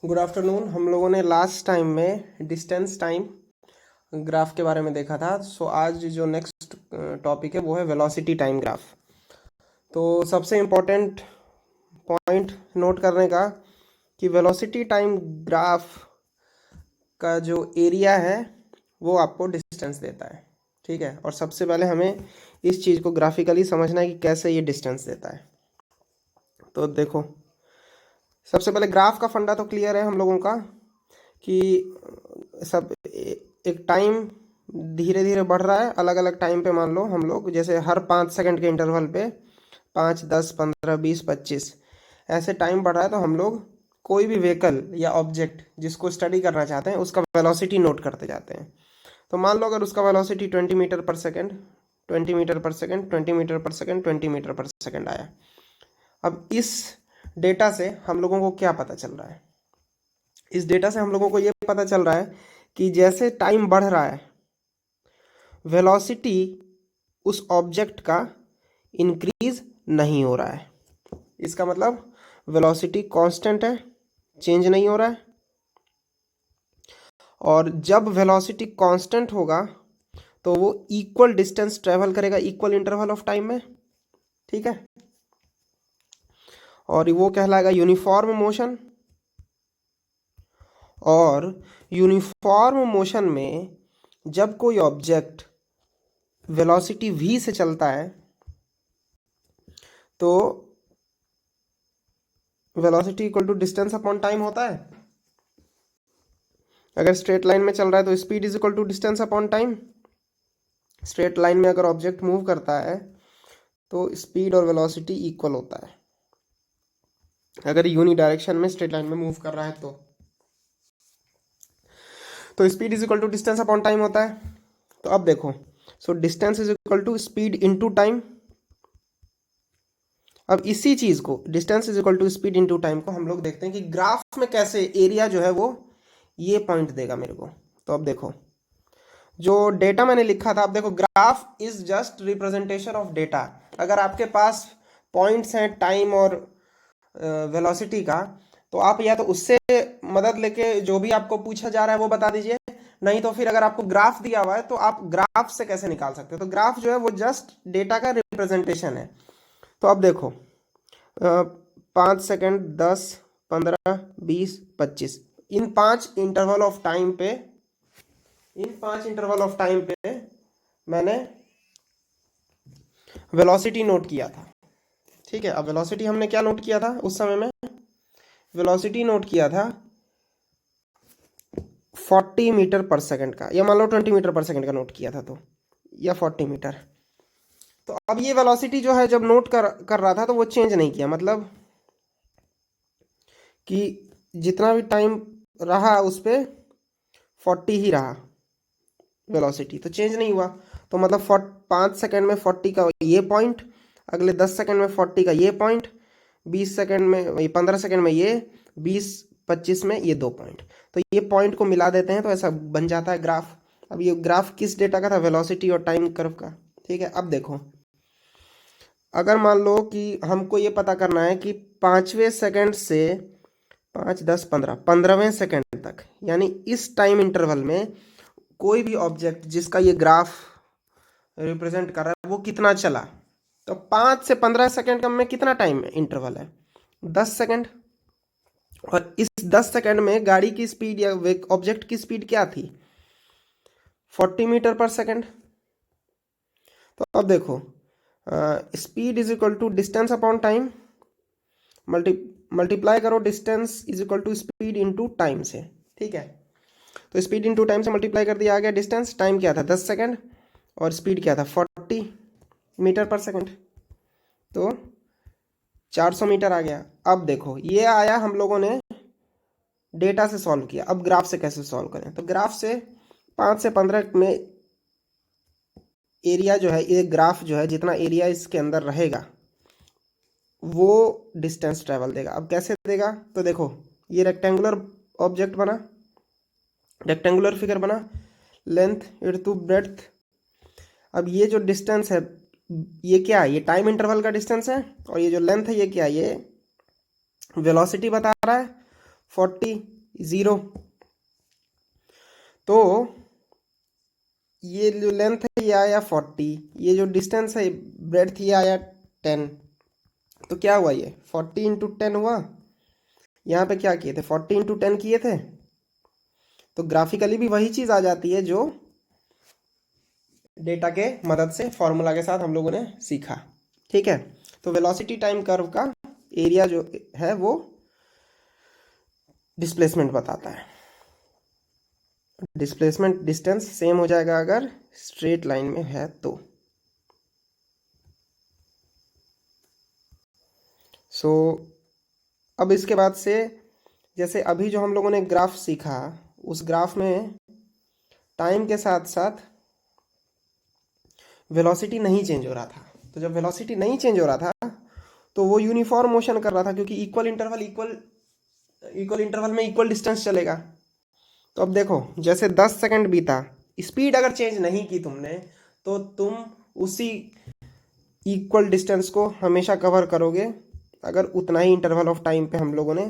Good afternoon. हम लोगों ने लास्ट टाइम में डिस्टेंस टाइम ग्राफ के बारे में देखा था। सो आज जो नेक्स्ट टॉपिक है वो है वेलोसिटी टाइम ग्राफ। तो सबसे इम्पोर्टेंट पॉइंट नोट करने का कि वेलोसिटी टाइम ग्राफ का जो एरिया है वो आपको डिस्टेंस देता है। ठीक है, और सबसे पहले हमें इस चीज़ को ग्राफिकली समझना है कि कैसे ये डिस्टेंस देता है। तो देखो, सबसे पहले ग्राफ का फंडा तो क्लियर है हम लोगों का कि सब एक टाइम धीरे धीरे बढ़ रहा है। अलग अलग टाइम पे मान लो हम लोग जैसे हर 5 सेकंड के इंटरवल पे 5, 10, 15, 20, 25 ऐसे टाइम बढ़ रहा है। तो हम लोग कोई भी व्हीकल या ऑब्जेक्ट जिसको स्टडी करना चाहते हैं उसका वेलोसिटी नोट करते जाते हैं। तो मान लो अगर उसका वेलोसिटी 20 मीटर पर सेकेंड, 20 मीटर पर सेकेंड, 20 मीटर पर सेकेंड, 20 मीटर पर सेकेंड आया। अब इस डेटा से हम लोगों को क्या पता चल रहा है? इस डेटा से हम लोगों को ये पता चल रहा है कि जैसे टाइम बढ़ रहा है वेलोसिटी उस ऑब्जेक्ट का इंक्रीज नहीं हो रहा है। इसका मतलब वेलोसिटी कांस्टेंट है, चेंज नहीं हो रहा है। और जब वेलोसिटी कांस्टेंट होगा तो वो इक्वल डिस्टेंस ट्रेवल करेगा इक्वल इंटरवल ऑफ टाइम में। ठीक है, और वो कहलाएगा यूनिफॉर्म मोशन। और यूनिफॉर्म मोशन में जब कोई ऑब्जेक्ट वेलोसिटी v से चलता है तो velocity equal to distance upon time होता है। अगर स्ट्रेट लाइन में चल रहा है तो speed is equal to distance upon time. Straight line में अगर ऑब्जेक्ट मूव करता है तो स्पीड और वेलोसिटी इक्वल होता है, अगर यूनी डायरेक्शन में स्ट्रेट लाइन में मूव कर रहा है तो speed is equal to distance upon time होता है। तो अब देखो, so distance is equal to speed into time. अब इसी चीज को distance is equal to speed into time को हम लोग देखते हैं कि ग्राफ में कैसे एरिया जो है वो ये पॉइंट देगा मेरे को। तो अब देखो, जो डेटा मैंने लिखा था, अब देखो graph is just representation of data. अगर आपके पास पॉइंट्स हैं टाइम और वेलोसिटी का, तो आप या तो उससे मदद लेके जो भी आपको पूछा जा रहा है वो बता दीजिए, नहीं तो फिर अगर आपको ग्राफ दिया हुआ है तो आप ग्राफ से कैसे निकाल सकते हो। तो ग्राफ जो है वो जस्ट डेटा का रिप्रेजेंटेशन है। तो अब देखो, 5 second, 10, 15, 20, 25, in 5 interval of time पे मैंने वेलोसिटी नोट किया था। ठीक है, अब वेलोसिटी हमने क्या नोट किया था उस समय में? वेलोसिटी नोट किया था 40 मीटर पर सेकेंड का, या मान लो 20 मीटर पर सेकेंड का नोट किया था, तो या 40 मीटर। तो अब ये वेलोसिटी जो है जब नोट कर रहा था तो वो चेंज नहीं किया, मतलब कि जितना भी टाइम रहा उस पर 40 ही रहा वेलोसिटी, तो चेंज नहीं हुआ। तो मतलब 5 सेकेंड में 40 का ये पॉइंट, अगले 10 सेकेंड में 40 का ये पॉइंट, 20 सेकेंड में, 15 सेकेंड में ये, 20-25 में ये 2 पॉइंट। तो ये पॉइंट को मिला देते हैं तो ऐसा बन जाता है ग्राफ। अब ये ग्राफ किस डेटा का था? वेलोसिटी और टाइम कर्व का। ठीक है, अब देखो, अगर मान लो कि हमको ये पता करना है कि 5वें सेकेंड से 5, 10, 15, 15वें सेकेंड तक, यानी इस टाइम इंटरवल में कोई भी ऑब्जेक्ट जिसका ये ग्राफ रिप्रेजेंट कर रहा है वो कितना चला। तो 5 से 15 सेकेंड का में कितना टाइम इंटरवल है? 10 सेकेंड। और इस 10 सेकेंड में गाड़ी की स्पीड या ऑब्जेक्ट की स्पीड क्या थी? 40 मीटर पर सेकेंड। तो अब देखो, speed is equal to distance upon time, multiply करो distance is equal to speed into time से। ठीक है, तो स्पीड इंटू टाइम से मल्टीप्लाई कर दिया, आ गया डिस्टेंस। टाइम क्या था? 10 सेकेंड, और स्पीड क्या था? 40 मीटर पर सेकेंड। तो 400 मीटर आ गया। अब देखो, ये आया हम लोगों ने डेटा से सॉल्व किया। अब ग्राफ से कैसे सॉल्व करें? तो ग्राफ से 5 से 15 में एरिया जो है, ये ग्राफ जो है जितना एरिया इसके अंदर रहेगा वो डिस्टेंस ट्रेवल देगा। अब कैसे देगा? तो देखो, ये रेक्टेंगुलर ऑब्जेक्ट बना, रेक्टेंगुलर फिगर बना, लेंथ इनटू ब्रेड्थ। अब ये जो डिस्टेंस है ये क्या है? ये टाइम इंटरवल का डिस्टेंस है, और ये जो लेंथ है ये क्या है? ये वेलोसिटी बता रहा है। 40 0। तो ये जो लेंथ है ये आया 40, ये जो डिस्टेंस है ब्रेड्थ ये आया 10। तो क्या हुआ, ये 40 इंटू 10 हुआ। यहाँ पे क्या किए थे, 40 इंटू 10 किए थे। तो ग्राफिकली भी वही चीज़ आ जाती है जो डेटा के मदद से फॉर्मूला के साथ हम लोगों ने सीखा। ठीक है, तो वेलोसिटी टाइम कर्व का एरिया जो है वो डिस्प्लेसमेंट बताता है। डिस्प्लेसमेंट डिस्टेंस सेम हो जाएगा अगर स्ट्रेट लाइन में है तो। सो अब इसके बाद से जैसे अभी जो हम लोगों ने ग्राफ सीखा, उस ग्राफ में टाइम के साथ साथ वेलोसिटी नहीं चेंज हो रहा था। तो जब वेलोसिटी नहीं चेंज हो रहा था तो वो यूनिफॉर्म मोशन कर रहा था, क्योंकि इक्वल इंटरवल में इक्वल डिस्टेंस चलेगा। तो अब देखो, जैसे 10 सेकंड बीता, स्पीड अगर चेंज नहीं की तुमने तो तुम उसी इक्वल डिस्टेंस को हमेशा कवर करोगे, अगर उतना ही इंटरवल ऑफ टाइम पे हम लोगों ने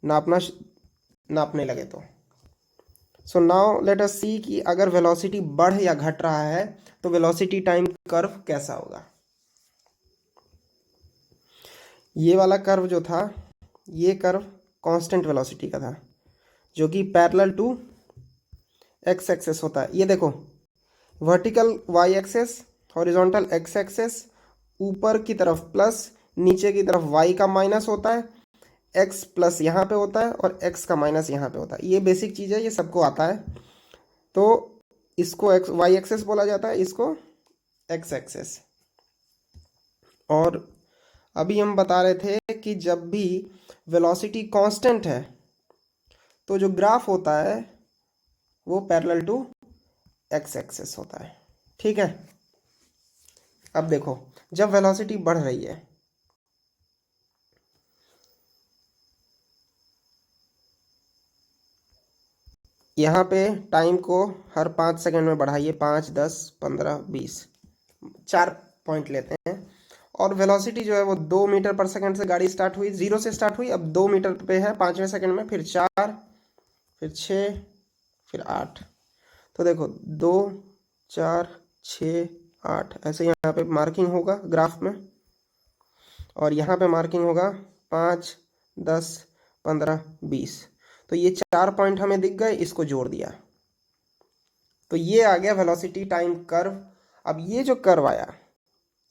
नापने लगे तो। सो नाउ लेट अस सी कि अगर वेलोसिटी बढ़ या घट रहा है तो वेलोसिटी टाइम कर्व कैसा होगा। ये वाला कर्व जो था, ये कर्व कांस्टेंट वेलोसिटी का था, जो कि पैरेलल टू एक्स एक्सेस होता है। ये देखो, vertical Y axis, horizontal X axis, ऊपर की तरफ प्लस, नीचे की तरफ वाई का माइनस होता है, एक्स प्लस यहाँ पे होता है और एक्स का माइनस यहाँ पे होता है। ये बेसिक चीज़ है, ये सबको आता है। तो इसको एक्स वाई एक्सेस बोला जाता है, इसको एक्स एक्सेस। और अभी हम बता रहे थे कि जब भी वेलोसिटी कांस्टेंट है तो जो ग्राफ होता है वो पैरेलल टू एक्स एक्सेस होता है। ठीक है, अब देखो, जब वेलोसिटी बढ़ रही है, यहाँ पे टाइम को हर 5 सेकंड में बढ़ाइए, 5, 10, 15, 20, 4 पॉइंट लेते हैं। और वेलोसिटी जो है वो 2 मीटर पर सेकंड से गाड़ी स्टार्ट हुई, 0 से स्टार्ट हुई, अब 2 मीटर पे है 5वें सेकंड में, फिर 4, फिर 6, फिर 8। तो देखो 2, 4, 6, 8 ऐसे यहाँ पे मार्किंग होगा ग्राफ में, और यहाँ पे मार्किंग होगा 5, 10, 15, 20। तो ये 4 पॉइंट हमें दिख गए, इसको जोड़ दिया तो ये आ गया वेलोसिटी टाइम कर्व। अब ये जो कर्व आया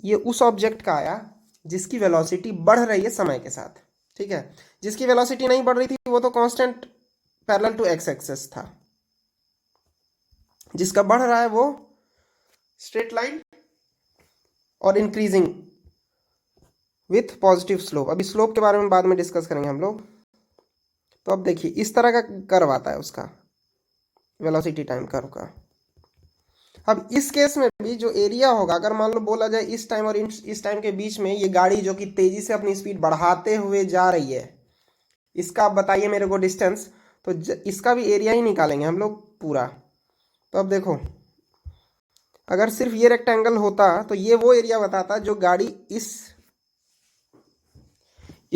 ये उस ऑब्जेक्ट का आया जिसकी वेलोसिटी बढ़ रही है समय के साथ। ठीक है, जिसकी वेलोसिटी नहीं बढ़ रही थी वो तो constant parallel to X axis था, जिसका बढ़ रहा है वो स्ट्रेट लाइन और इंक्रीजिंग विथ पॉजिटिव स्लोप। अभी स्लोप के बारे में बाद में डिस्कस करेंगे हम लोग। तो अब देखिए, इस तरह का कर्व आता है उसका, वेलोसिटी टाइम कर्व का। अब इस केस में भी जो एरिया होगा, अगर मान लो बोला जाए इस टाइम और इस टाइम के बीच में ये गाड़ी जो कि तेजी से अपनी स्पीड बढ़ाते हुए जा रही है, इसका आप बताइए मेरे को डिस्टेंस, तो इसका भी एरिया ही निकालेंगे हम लोग पूरा। तो अब देखो, अगर सिर्फ ये रेक्टेंगल होता तो ये वो एरिया बताता जो गाड़ी इस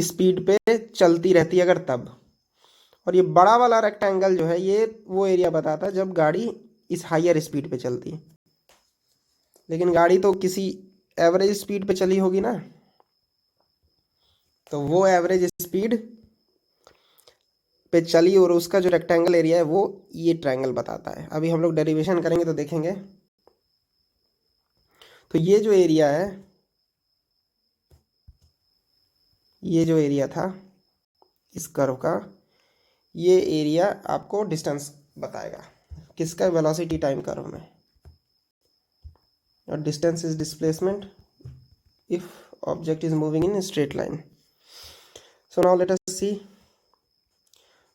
स्पीड पे चलती रहती अगर तब, और ये बड़ा वाला रेक्टेंगल जो है ये वो एरिया बताता जब गाड़ी इस हायर स्पीड पे चलती। लेकिन गाड़ी तो किसी एवरेज स्पीड पे चली होगी ना, तो वो एवरेज स्पीड पे चली और उसका जो रेक्टेंगल एरिया है वो ये ट्रायंगल बताता है। अभी हम लोग डेरिवेशन करेंगे तो देखेंगे। तो ये जो एरिया है, ये जो एरिया था इस कर्व का, ये एरिया आपको डिस्टेंस बताएगा किसका, वेलोसिटी टाइम कर्व में। और distance is displacement if object is moving in straight line. So now let us see,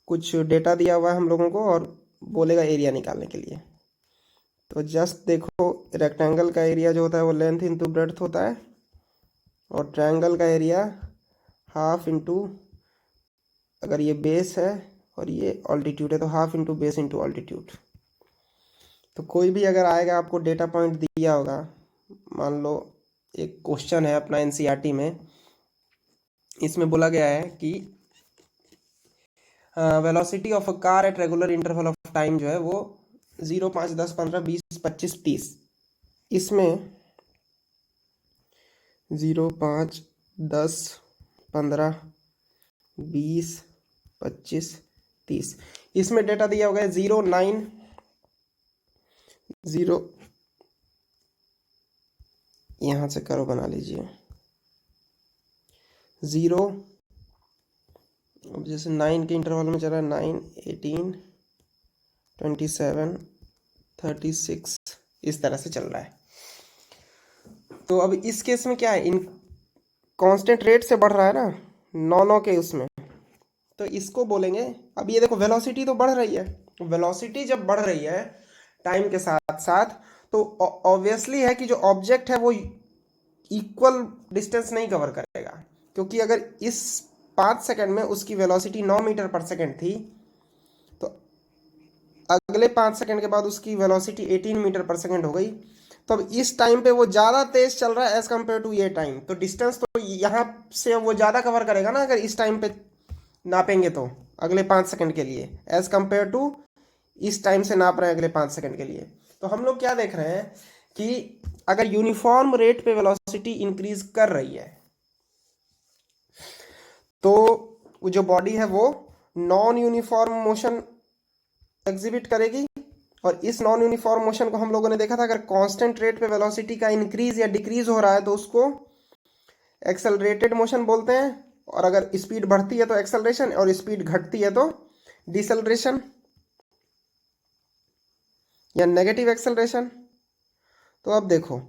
कुछ डेटा दिया हुआ है हम लोगों को और बोलेगा एरिया निकालने के लिए। तो जस्ट देखो, रेक्टेंगल का एरिया जो होता है वो लेंथ इंटू ब्रेड्थ होता है, और ट्रायंगल का एरिया हाफ इंटू, अगर ये बेस है और ये ऑल्टीट्यूड है तो half into base into altitude. तो कोई भी अगर आएगा आपको डेटा पॉइंट दिया होगा, मान लो एक क्वेश्चन है अपना एनसीईआरटी में, इसमें बोला गया है कि velocity of a car at regular interval of time जो है वो 0, 5, 10, 15, 20, 25, 30, इसमें 0, 5, 10, 15, 20, 25, 30, इसमें डेटा दिया होगा 0, 9, 0, यहाँ से करो बना लीजिए 0, अब जैसे 9 के इंटरवल में चला 9, 18, 27, 36, इस तरह से चल रहा है। तो अब इस केस में क्या है, इन कांस्टेंट रेट से बढ़ रहा है ना 9 के उसमें, तो इसको बोलेंगे, अब ये देखो वेलोसिटी तो बढ़ रही है, वेलोसिटी जब बढ़ रही है टाइम के साथ साथ तो ऑब्वियसली है कि जो ऑब्जेक्ट है वो इक्वल डिस्टेंस नहीं कवर करेगा, क्योंकि अगर इस 5 सेकंड में उसकी वेलोसिटी 9 मीटर पर सेकंड थी तो अगले 5 सेकंड के बाद उसकी वेलोसिटी 18 मीटर पर सेकंड हो गई, तो अब इस टाइम पे वो ज़्यादा तेज चल रहा है एज कम्पेयर टू ये टाइम, तो डिस्टेंस तो यहाँ से वो ज़्यादा कवर करेगा ना अगर इस टाइम पे नापेंगे तो अगले 5 सेकंड के लिए एज कम्पेयर टू इस टाइम से नाप रहे हैं अगले 5 सेकंड के लिए। तो हम लोग क्या देख रहे हैं कि अगर यूनिफॉर्म रेट पे वेलोसिटी इंक्रीज कर रही है तो जो बॉडी है वो नॉन यूनिफॉर्म मोशन एग्जिबिट करेगी, और इस नॉन यूनिफॉर्म मोशन को हम लोगों ने देखा था, अगर कांस्टेंट रेट पे वेलोसिटी का इंक्रीज या डिक्रीज हो रहा है तो उसको एक्सेलरेटेड मोशन बोलते हैं, और अगर स्पीड बढ़ती है तो एक्सेलरेशन और स्पीड घटती है तो डिसेलरेशन या नेगेटिव एक्सेलरेशन। तो अब देखो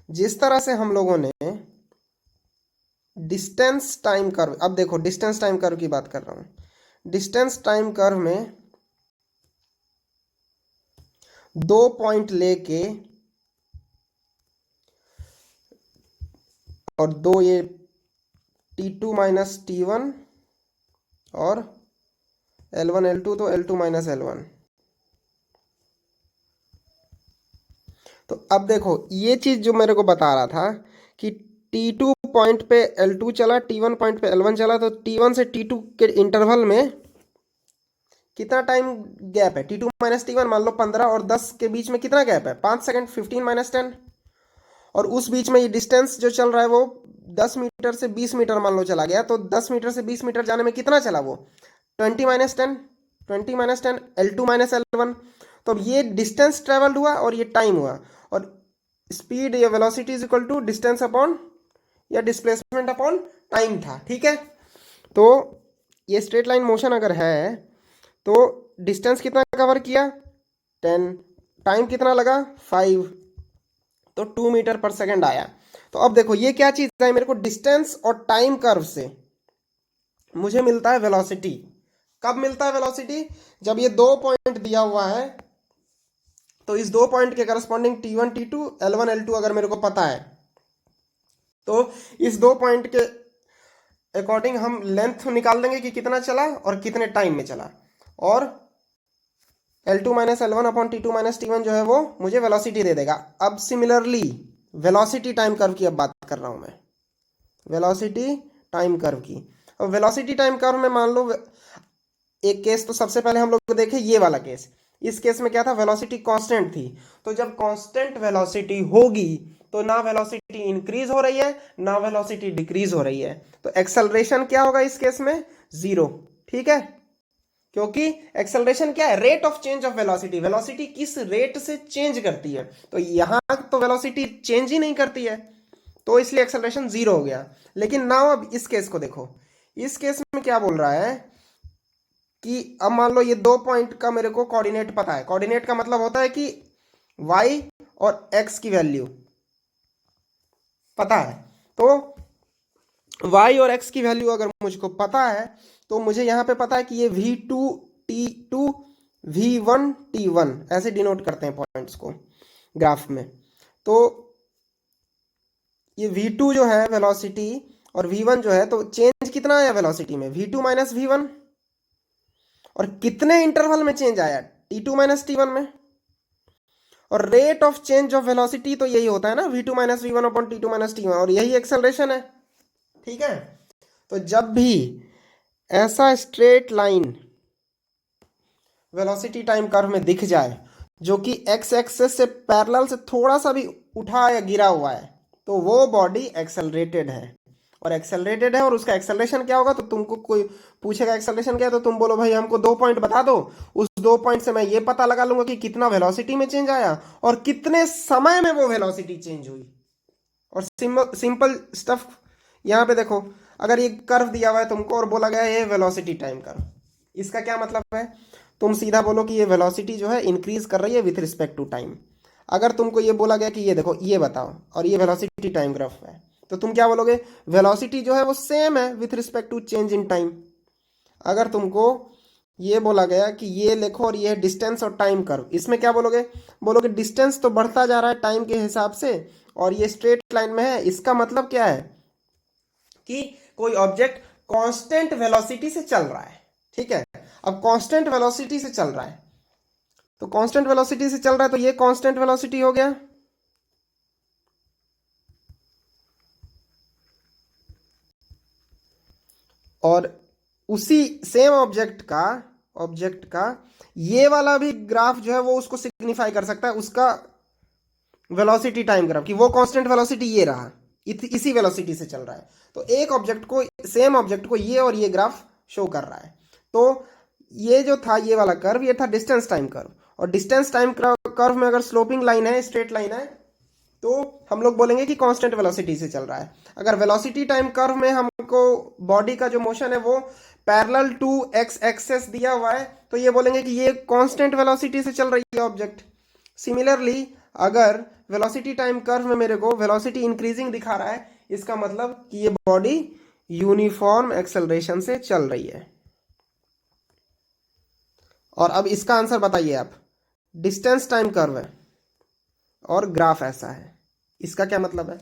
जिस तरह से हम लोगों ने डिस्टेंस टाइम कर्व, अब देखो डिस्टेंस टाइम कर्व की बात कर रहा हूं, डिस्टेंस टाइम कर्व में 2 पॉइंट लेके और 2 ये T2 माइनस T1 और L1 L2 तो L2 माइनस L1। तो अब देखो ये चीज जो मेरे को बता रहा था कि T2 पॉइंट पे L2 चला, T1 पॉइंट पे L1 चला, तो T1 से T2 के इंटरवल में कितना टाइम गैप है, T2 माइनस T1 मान लो 15 और 10 के बीच में कितना गैप है, 5 सेकंड, 15 माइनस 10, और उस बीच में ये डिस्टेंस जो चल रहा है वो 10 मीटर से 20 मीटर मान लो चला गया, तो 10 मीटर से 20 मीटर जाने में कितना चला वो 20 minus 10, 20 minus 10, L2 minus L1। तो अब ये डिस्टेंस ट्रेवल्ड हुआ और ये टाइम हुआ, और स्पीड या velocity is equal to distance upon या डिस्प्लेसमेंट अपॉन टाइम था, ठीक है। तो ये स्ट्रेट लाइन मोशन अगर है तो डिस्टेंस कितना कवर किया 10, टाइम कितना लगा 5, तो 2 मीटर पर सेकंड आया। तो अब देखो ये क्या चीज है, मेरे को डिस्टेंस और टाइम कर्व से मुझे मिलता है वेलोसिटी। कब मिलता है वेलोसिटी, जब ये 2 पॉइंट दिया हुआ है, तो इस 2 पॉइंट के corresponding T1 T2 L1 L2 अगर मेरे को पता है तो इस 2 पॉइंट के अकॉर्डिंग हम लेंथ निकाल देंगे कि कितना चला और कितने टाइम में चला, और L2 minus L1 upon T2 minus T1 जो है वो मुझे वेलोसिटी दे देगा। अब सिमिलरली वेलोसिटी टाइम कर्व की अब बात कर रहा हूं मैं, वेलोसिटी टाइम कर्व की। अब वेलोसिटी टाइम कर्व में मान लो एक केस तो सबसे पहले हम लोग देखें ये वाला केस, इस केस में क्या था वेलोसिटी कांस्टेंट थी, तो जब कांस्टेंट वेलोसिटी होगी तो ना वेलोसिटी इंक्रीज हो रही है ना वेलोसिटी डिक्रीज हो रही है, तो एक्सेलरेशन क्या होगा इस केस में 0, ठीक है, क्योंकि एक्सेलरेशन क्या है rate of change of velocity, velocity किस रेट से चेंज करती है, तो यहां तो वेलोसिटी चेंज ही नहीं करती है तो इसलिए एक्सेलरेशन 0 हो गया। लेकिन नाउ अब इस केस को देखो, इस केस में क्या बोल रहा है कि अब मान लो ये 2 पॉइंट का मेरे को कोऑर्डिनेट पता है, कोऑर्डिनेट का मतलब होता है कि y और x की वैल्यू पता है, तो y और x की वैल्यू अगर मुझको पता है तो मुझे यहां पे पता है कि ये v2 t2 v1 t1 ऐसे डिनोट करते हैं पॉइंट्स को ग्राफ में। तो ये v2 जो है वेलोसिटी और v1 जो है, तो चेंज कितना आया वेलोसिटी में v2 माइनस v1, और कितने इंटरवल में चेंज आया T2 माइनस T1 में, और rate of change of velocity तो यही होता है ना v2 minus v1 upon T2 minus T1, और यही एक्सेलरेशन है, ठीक है। तो जब भी ऐसा straight line velocity time curve में दिख जाए जो कि एक्स एक्सेस से पैरेलल से थोड़ा सा भी उठा या गिरा हुआ है, तो वो बॉडी एक्सेलरेटेड है। और एक्सेलरेटेड है और उसका एक्सेलरेशन क्या होगा, तो तुमको कोई पूछेगा एक्सेलरेशन क्या है, तो तुम बोलो भाई हमको 2 पॉइंट बता दो, उस 2 पॉइंट से मैं ये पता लगा लूंगा कि कितना वेलोसिटी में चेंज आया और कितने समय में वो वेलोसिटी चेंज हुई। और सिंपल स्टफ यहाँ पे देखो, अगर ये कर्व दिया हुआ है तुमको और बोला गया है ये वेलोसिटी टाइम कर्व, इसका क्या मतलब है, तुम सीधा बोलो कि ये वेलोसिटी जो है इंक्रीज कर रही है विथ रिस्पेक्ट टू टाइम। अगर तुमको ये बोला गया कि ये देखो ये बताओ और ये वेलोसिटी टाइम ग्राफ है, तो तुम क्या बोलोगे, वेलोसिटी जो है वो सेम है with respect to change in time. अगर तुमको ये बोला गया कि ये लिखो और ये डिस्टेंस और टाइम कर्व, इसमें क्या बोलोगे, बोलोगे डिस्टेंस तो बढ़ता जा रहा है टाइम के हिसाब से और ये स्ट्रेट लाइन में है, इसका मतलब क्या है कि कोई ऑब्जेक्ट कांस्टेंट वेलोसिटी से चल रहा है। ठीक है, अब कांस्टेंट वेलोसिटी से चल रहा है, तो कांस्टेंट वेलोसिटी से चल रहा है तो ये कांस्टेंट वेलोसिटी हो गया। और उसी सेम ऑब्जेक्ट का ये वाला भी ग्राफ जो है वो उसको सिग्निफाई कर सकता है, उसका वेलोसिटी टाइम ग्राफ, कि वो कांस्टेंट वेलोसिटी ये रहा, इसी वेलोसिटी से चल रहा है। तो एक ऑब्जेक्ट को, सेम ऑब्जेक्ट को ये और ये ग्राफ शो कर रहा है। तो ये जो था ये वाला कर्व, ये था डिस्टेंस टाइम कर्व। और डिस्टेंस टाइम कर्व में अगर स्लोपिंग लाइन है, स्ट्रेट लाइन है, तो हम लोग बोलेंगे कि कांस्टेंट वेलोसिटी से चल रहा है। अगर वेलोसिटी टाइम कर्व में हमको बॉडी का जो मोशन है वो पैरेलल टू एक्स एक्सेस दिया हुआ है, तो ये बोलेंगे कि ये कांस्टेंट वेलोसिटी से चल रही है ऑब्जेक्ट। सिमिलरली अगर वेलोसिटी टाइम कर्व में मेरे को वेलोसिटी इंक्रीजिंग दिखा रहा है, इसका मतलब कि ये बॉडी यूनिफॉर्म एक्सेलरेशन से चल रही है। और अब इसका आंसर बताइए आप, डिस्टेंस टाइम कर्व है और ग्राफ ऐसा है, इसका क्या मतलब है,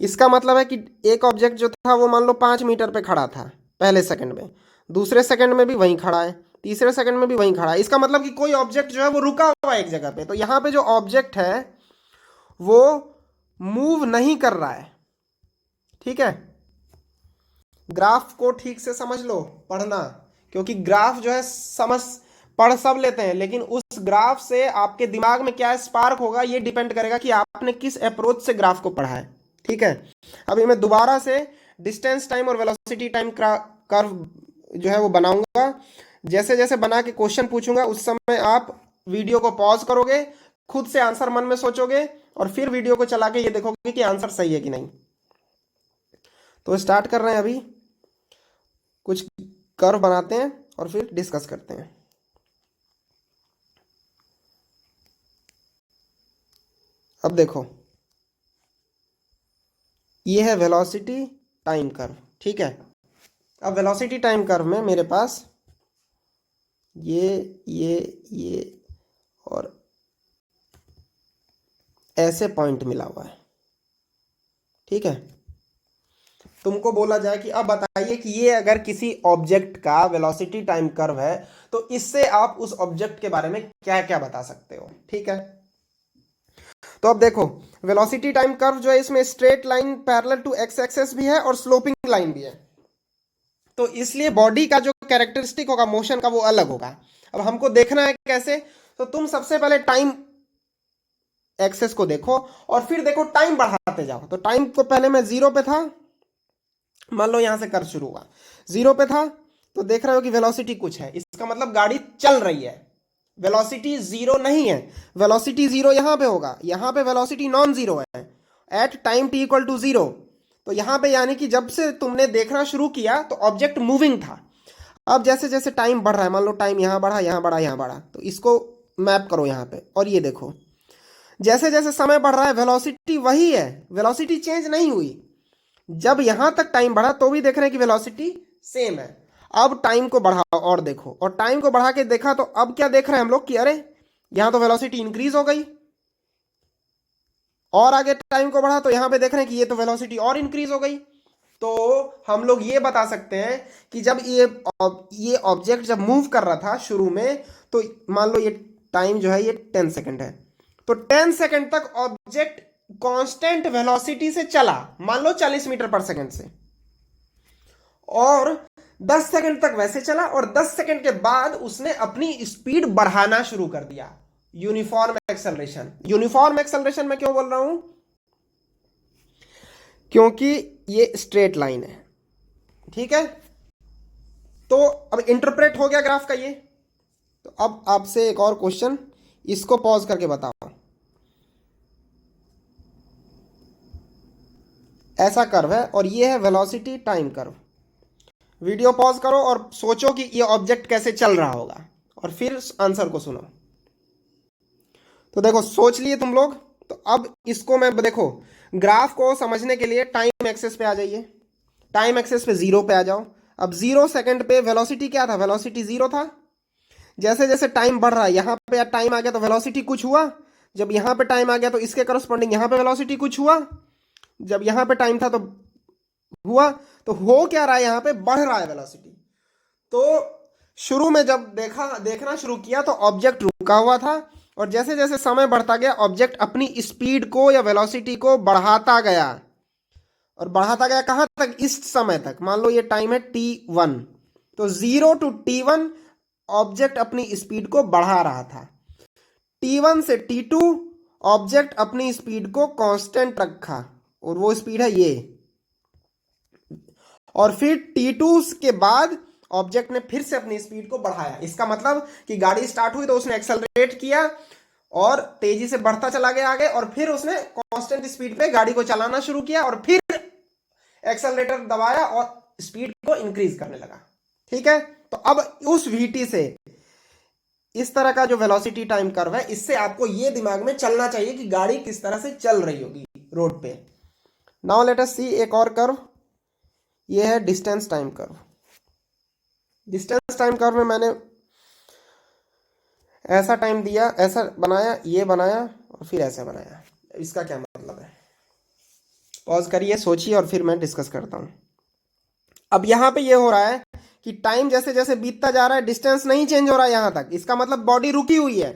इसका मतलब है कि एक ऑब्जेक्ट जो था वो मान लो 5 मीटर पे खड़ा था पहले सेकंड में, दूसरे सेकंड में भी वहीं खड़ा है, तीसरे सेकंड में भी वहीं खड़ा है। इसका मतलब कि कोई ऑब्जेक्ट जो है वो रुका हुआ है एक जगह पे। तो यहाँ पे जो ऑब्जेक्ट है वो मूव नहीं कर रहा है। ठीक है, ग्राफ को ठीक से समझ लो, पढ़ना, क्योंकि ग्राफ जो है समझ पढ़ सब लेते हैं, लेकिन उस ग्राफ से आपके दिमाग में क्या स्पार्क होगा ये डिपेंड करेगा कि आपने किस अप्रोच से ग्राफ को पढ़ा है। ठीक है, अभी मैं दोबारा से डिस्टेंस टाइम और वेलोसिटी टाइम कर्व जो है वो बनाऊंगा। जैसे जैसे बना के क्वेश्चन पूछूंगा उस समय आप वीडियो को पॉज करोगे, खुद से आंसर मन में सोचोगे और फिर वीडियो को चला के ये देखोगे कि आंसर सही है कि नहीं। तो स्टार्ट कर रहे हैं, अभी कुछ कर्व बनाते हैं और फिर डिस्कस करते हैं। अब देखो ये है वेलोसिटी टाइम कर्व। ठीक है, अब वेलोसिटी टाइम कर्व में मेरे पास ये और ऐसे पॉइंट मिला हुआ है। ठीक है, तुमको बोला जाए कि अब बताइए कि ये अगर किसी ऑब्जेक्ट का वेलोसिटी टाइम कर्व है तो इससे आप उस ऑब्जेक्ट के बारे में क्या क्या बता सकते हो। ठीक है, तो अब देखो वेलोसिटी टाइम कर्व जो है इसमें straight line parallel to X axis भी है और स्लोपिंग लाइन भी है, तो इसलिए बॉडी का जो कैरेक्टरिस्टिक होगा मोशन का वो अलग होगा। अब हमको देखना है कैसे, तो तुम सबसे पहले टाइम एक्सेस को देखो और फिर देखो टाइम बढ़ाते जाओ। तो टाइम को पहले मैं 0 पे था, मान लो यहां से कर्व शुरू हुआ 0 पे था, तो देख रहे हो कि वेलोसिटी कुछ है, इसका मतलब गाड़ी चल रही है, वेलोसिटी 0 नहीं है। वेलोसिटी 0 यहां पे होगा, यहां पे वेलोसिटी नॉन जीरो है at time t equal to 0। तो यहां पे यानी कि जब से तुमने देखना शुरू किया तो ऑब्जेक्ट मूविंग था। अब जैसे जैसे टाइम बढ़ रहा है, मान लो टाइम यहां बढ़ा यहां बढ़ा यहां बढ़ा, तो इसको मैप करो यहां पे और ये देखो जैसे जैसे समय बढ़ रहा है वेलोसिटी वही है, वेलोसिटी चेंज नहीं हुई। जब यहां तक टाइम बढ़ा तो भी देख रहे हैं कि वेलोसिटी सेम है। अब टाइम को बढ़ाओ और देखो, और टाइम को बढ़ा के देखा तो अब क्या देख रहे हैं हम लोग कि अरे यहां तो वेलोसिटी इंक्रीज हो गई, और आगे टाइम को बढ़ा तो यहां पे देख रहे हैं कि ये तो वेलोसिटी और इंक्रीज हो गई। तो हम लोग ये बता सकते हैं कि जब ये ऑब्जेक्ट जब मूव कर रहा था शुरू में, तो मान लो ये टाइम जो है ये 10 सेकंड है, तो 10 सेकंड तक ऑब्जेक्ट कांस्टेंट वेलोसिटी से चला, मान लो 40 मीटर पर सेकंड से, और 10 सेकंड तक वैसे चला और 10 सेकंड के बाद उसने अपनी स्पीड बढ़ाना शुरू कर दिया। Uniform acceleration. यूनिफॉर्म एक्सेलरेशन मैं क्यों बोल रहा हूं? क्योंकि ये स्ट्रेट लाइन है, ठीक है। तो अब इंटरप्रेट हो गया ग्राफ का ये। तो अब आपसे एक और क्वेश्चन, इसको पॉज करके बताओ। ऐसा कर्व है और ये है velocity time curve. Video pause करो और सोचो कि ये ऑब्जेक्ट कैसे चल रहा होगा और फिर आंसर को सुनो। तो देखो, सोच लिए तुम लोग। तो अब इसको मैं देखो, ग्राफ को समझने के लिए टाइम एक्सेस पे आ जाइए। टाइम एक्सेस पे 0 पे आ जाओ। अब 0 सेकंड पे वेलोसिटी क्या था? वेलोसिटी 0 था। जैसे जैसे टाइम बढ़ रहा है, यहां पे टाइम आ गया तो वेलोसिटी कुछ हुआ। जब यहां पे टाइम आ गया तो इसके करस्पॉन्डिंग यहां पे वेलोसिटी कुछ हुआ। जब यहां पे टाइम था तो हुआ। तो हो क्या रहा है? यहां पे बढ़ रहा है वेलोसिटी। तो शुरू में जब देखना शुरू किया तो ऑब्जेक्ट रुका हुआ था और जैसे जैसे समय बढ़ता गया ऑब्जेक्ट अपनी स्पीड को या वेलोसिटी को बढ़ाता गया। और बढ़ाता गया कहां तक? इस समय तक। मान लो ये टाइम है t1, तो 0 to t1 ऑब्जेक्ट अपनी स्पीड को बढ़ा रहा था। t1 से t2 ऑब्जेक्ट अपनी स्पीड को कांस्टेंट रखा और वो स्पीड है ये। और फिर t2 के बाद ऑब्जेक्ट ने फिर से अपनी स्पीड को बढ़ाया। इसका मतलब कि गाड़ी स्टार्ट हुई तो उसने एक्सेलरेट किया और तेजी से बढ़ता चला गया आगे, और फिर उसने कांस्टेंट स्पीड पे गाड़ी को चलाना शुरू किया और फिर एक्सेलरेटर दबाया और स्पीड को इंक्रीज करने लगा। ठीक है। तो अब उस वीटी से इस तरह का जो वेलोसिटी टाइम कर्व है, इससे आपको ये दिमाग में चलना चाहिए कि गाड़ी किस तरह से चल रही होगी रोड पे। नाउ लेट अस सी एक और कर्व। ये है distance time curve. Distance time curve में मैंने ऐसा टाइम दिया, ऐसा बनाया, ये बनाया और फिर ऐसा बनाया। इसका क्या मतलब है? पॉज करिए, सोचिए और फिर मैं डिस्कस करता हूं। अब यहां पे ये हो रहा है कि टाइम जैसे जैसे बीतता जा रहा है डिस्टेंस नहीं चेंज हो रहा है यहां तक। इसका मतलब बॉडी रुकी हुई है।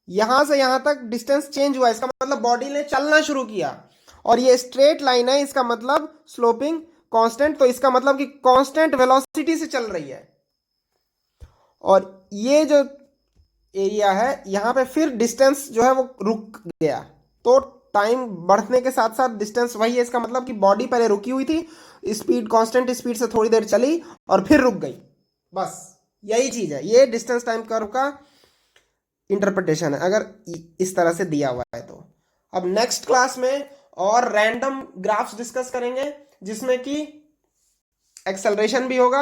यहां से यहां तक डिस्टेंस चेंज हुआ, इसका मतलब बॉडी ने चलना शुरू किया। और ये स्ट्रेट लाइन है, इसका मतलब स्लोपिंग कांस्टेंट, तो इसका मतलब कि कांस्टेंट वेलोसिटी से चल रही है। और ये जो एरिया है यहां पे फिर डिस्टेंस जो है वो रुक गया। तो टाइम बढ़ने के साथ साथ डिस्टेंस वही है। इसका मतलब कि बॉडी पहले रुकी हुई थी, स्पीड कांस्टेंट स्पीड से थोड़ी देर चली और फिर रुक गई। बस यही चीज है, ये डिस्टेंस टाइम कर्व का इंटरप्रिटेशन है अगर इस तरह से दिया हुआ है तो। अब नेक्स्ट क्लास में और रैंडम ग्राफ्स डिस्कस करेंगे जिसमें कि एक्सेलरेशन भी होगा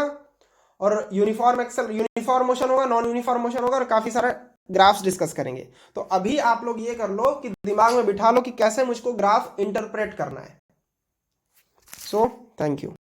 और यूनिफॉर्म मोशन होगा, नॉन यूनिफॉर्म मोशन होगा और काफी सारा ग्राफ्स डिस्कस करेंगे। तो अभी आप लोग ये कर लो कि दिमाग में बिठा लो कि कैसे मुझको ग्राफ इंटरप्रेट करना है। So thank you.